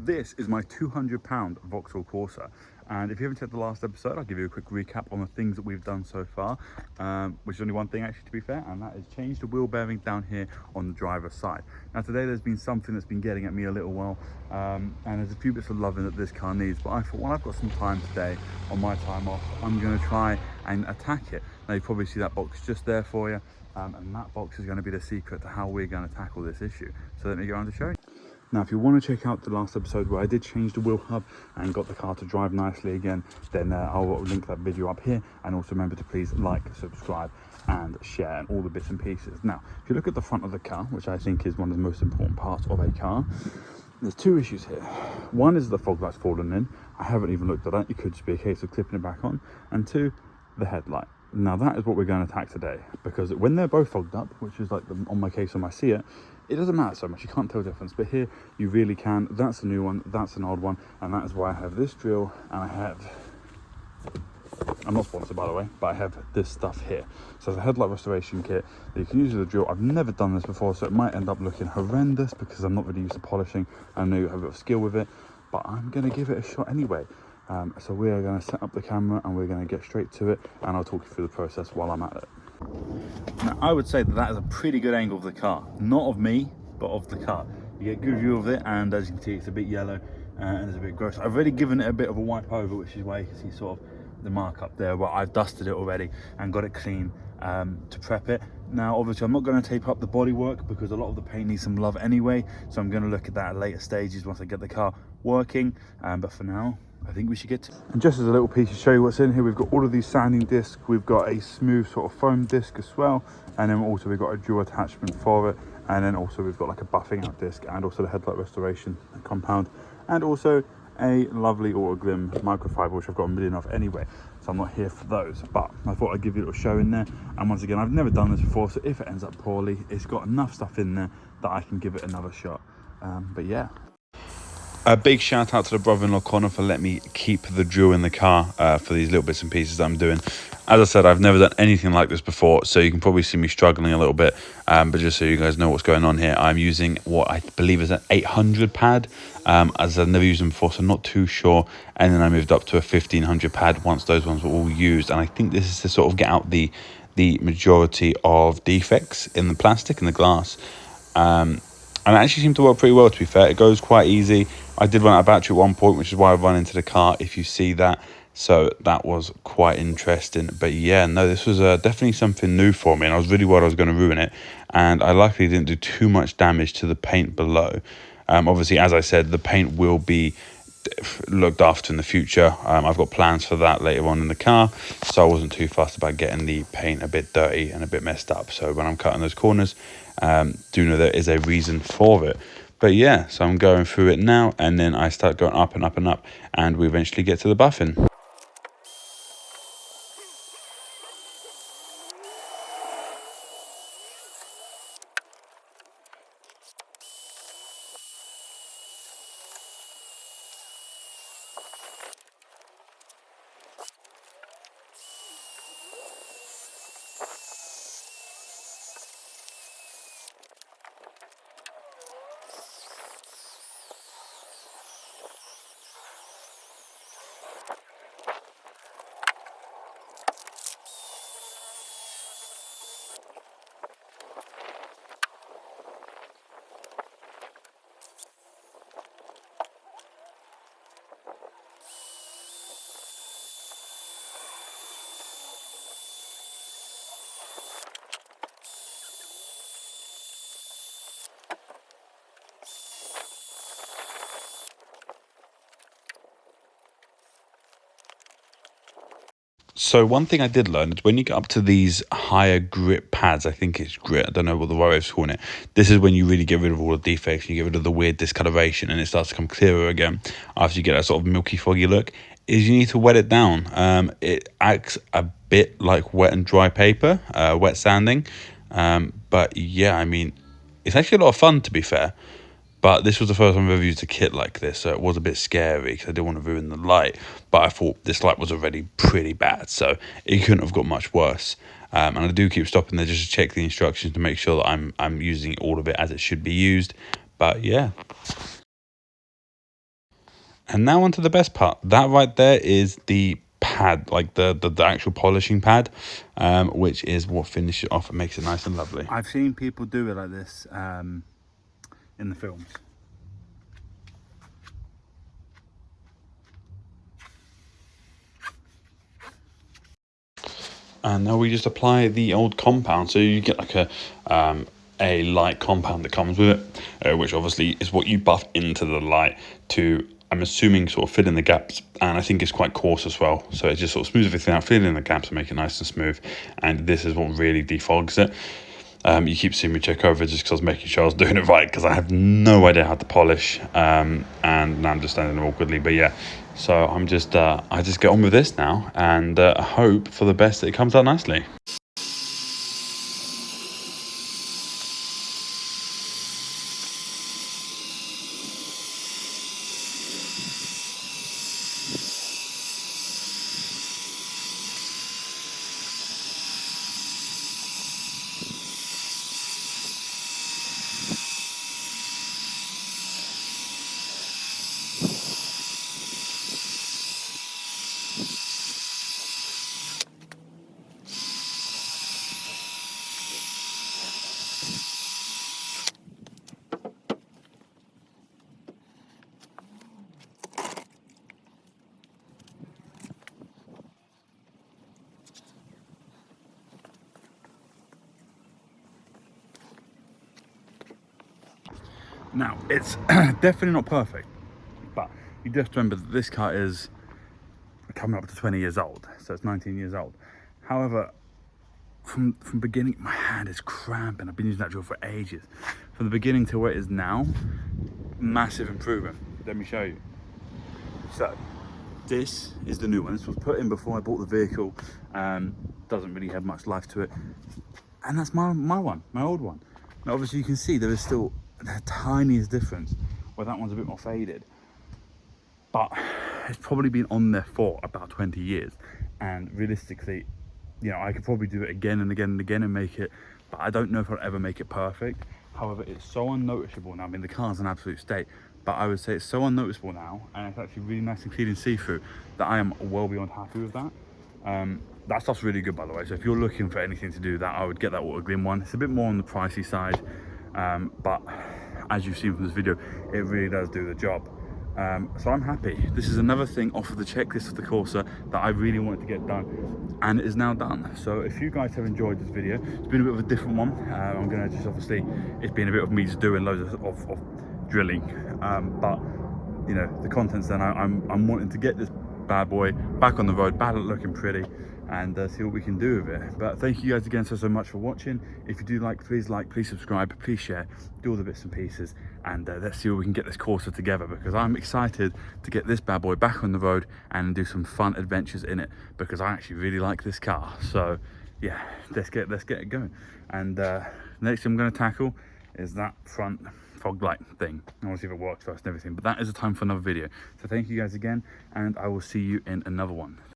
This is my 200-pound Vauxhall Corsa, and if you haven't checked the last episode, I'll give you a quick recap on the things that we've done so far, which is only one thing actually, to be fair, and that is change the wheel bearing down here on the driver's side. Now today there's been something that's been getting at me a little while, and there's a few bits of loving that this car needs, but I thought, well, I've got some time today on my time off, I'm going to try and attack it. Now you probably see that box just there for you, and that box is going to be the secret to how we're going to tackle this issue. So let me go on to show you. Now, if you want to check out the last episode where I did change the wheel hub and got the car to drive nicely again, then I'll link that video up here. And also remember to please like, subscribe and share and all the bits and pieces. Now, if you look at the front of the car, which I think is one of the most important parts of a car, there's two issues here. One is the fog light's fallen in. I haven't even looked at that. It could just be a case of clipping it back on. And two, the headlight. Now that is what we're going to attack today, because when they're both fogged up, which is like on my case on my Seat, it doesn't matter so much, you can't tell the difference, but here you really can. That's a new one, that's an old one, and that is why I have this drill, and I have, I'm not sponsored by the way, but I have this stuff here. So it's a headlight restoration kit that you can use with a drill. I've never done this before, so it might end up looking horrendous because I'm not really used to polishing. I know you have a bit of skill with it, but I'm going to give it a shot anyway. So we are going to set up the camera and we're going to get straight to it, and I'll talk you through the process while I'm at it. Now, I would say that that is a pretty good angle of the car, not of me, but of the car. You get a good view of it, and as you can see, it's a bit yellow and it's a bit gross. I've already given it a bit of a wipe over, which is why you can see sort of the mark up there. Well, I've dusted it already and got it clean to prep it. Now, obviously, I'm not going to tape up the bodywork because a lot of the paint needs some love anyway, so I'm going to look at that at later stages once I get the car working. But for now, I think we should get to it. And just as a little piece to show you what's in here, we've got all of these sanding discs, we've got a smooth sort of foam disc as well, and then also we've got a dual attachment for it, and then also we've got like a buffing out disc, and also the headlight restoration compound, and also a lovely auto glim microfiber, which I've got a million of anyway, so I'm not here for those, but I thought I'd give you a little show in there. And once again, I've never done this before, so if it ends up poorly, it's got enough stuff in there that I can give it another shot. But yeah, a big shout out to the brother-in-law Connor for letting me keep the drill in the car for these little bits and pieces that I'm doing. As I said, I've never done anything like this before, so you can probably see me struggling a little bit, but just so you guys know what's going on here, I'm using what I believe is an 800 pad, as I've never used them before, so I'm not too sure. And then I moved up to a 1500 pad once those ones were all used, and I think this is to sort of get out the majority of defects in the plastic and the glass. And it actually seemed to work pretty well, to be fair. It goes quite easy. I did run out of battery at one point, which is why I run into the car, if you see that. So that was quite interesting. But yeah, no, this was definitely something new for me, and I was really worried I was going to ruin it. And I luckily didn't do too much damage to the paint below. Obviously, as I said, the paint will be looked after in the future. I've got plans for that later on in the car, so I wasn't too fussed about getting the paint a bit dirty and a bit messed up. So when I'm cutting those corners, do know there is a reason for it. But yeah, so I'm going through it now, and then I start going up and up and up, and we eventually get to the buffing. So one thing I did learn is when you get up to these higher grit pads, I think it's grit, I don't know what the right way of calling it, this is when you really get rid of all the defects, you get rid of the weird discoloration, and it starts to come clearer again after you get that sort of milky foggy look, is you need to wet it down. It acts a bit like wet and dry paper, wet sanding, but yeah, I mean, it's actually a lot of fun, to be fair. But this was the first time I've ever used a kit like this, so it was a bit scary because I didn't want to ruin the light. But I thought this light was already pretty bad, so it couldn't have got much worse. And I do keep stopping there just to check the instructions to make sure that I'm using all of it as it should be used. But yeah. And now onto the best part. That right there is the pad, like the actual polishing pad, which is what finishes it off and makes it nice and lovely. I've seen people do it like this in the films. And now we just apply the old compound. So you get like a light compound that comes with it, which obviously is what you buff into the light to, I'm assuming, sort of fill in the gaps. And I think it's quite coarse as well. So it just sort of smooths everything out, fill in the gaps and make it nice and smooth. And this is what really defogs it. You keep seeing me check over just because I was making sure I was doing it right, because I have no idea how to polish, and now I'm just standing there awkwardly. But yeah, so I'm just I just get on with this now, and hope for the best that it comes out nicely. Now, it's definitely not perfect, but you just remember that this car is coming up to 20 years old, so it's 19 years old. However, from beginning, my hand is cramping. I've been using that drill for ages. From the beginning to where it is now, massive improvement. Let me show you. So, this is the new one. This was put in before I bought the vehicle. Doesn't really have much life to it. And that's my one, my old one. Now, obviously, you can see there is still the tiniest difference, where that one's a bit more faded. But it's probably been on there for about 20 years. And realistically, you know, I could probably do it again and again and again and make it, but I don't know if I'll ever make it perfect. However, it's so unnoticeable now. I mean, the car's in absolute state, but I would say it's so unnoticeable now, and it's actually really nice and clean and see-through, that I am well beyond happy with that. That stuff's really good, by the way. So if you're looking for anything to do that, I would get that water glim one. It's a bit more on the pricey side, but as you've seen from this video, it really does do the job. So I'm happy. This is another thing off of the checklist of the Corsa that I really wanted to get done, and it is now done. So if you guys have enjoyed this video, it's been a bit of a different one. I'm gonna just, obviously, it's been a bit of me just doing loads of drilling, but you know, the content's then I'm wanting to get this bad boy back on the road, back looking pretty, and see what we can do with it. But thank you guys again so much for watching. If you do like, please subscribe, please share, do all the bits and pieces, and let's see what we can get this Corsa together, because I'm excited to get this bad boy back on the road and do some fun adventures in it, because I actually really like this car. So yeah, let's get it going. And next thing I'm going to tackle is that front fog light thing. I want to see if it works first and everything, but that is a time for another video. So thank you guys again, and I will see you in another one.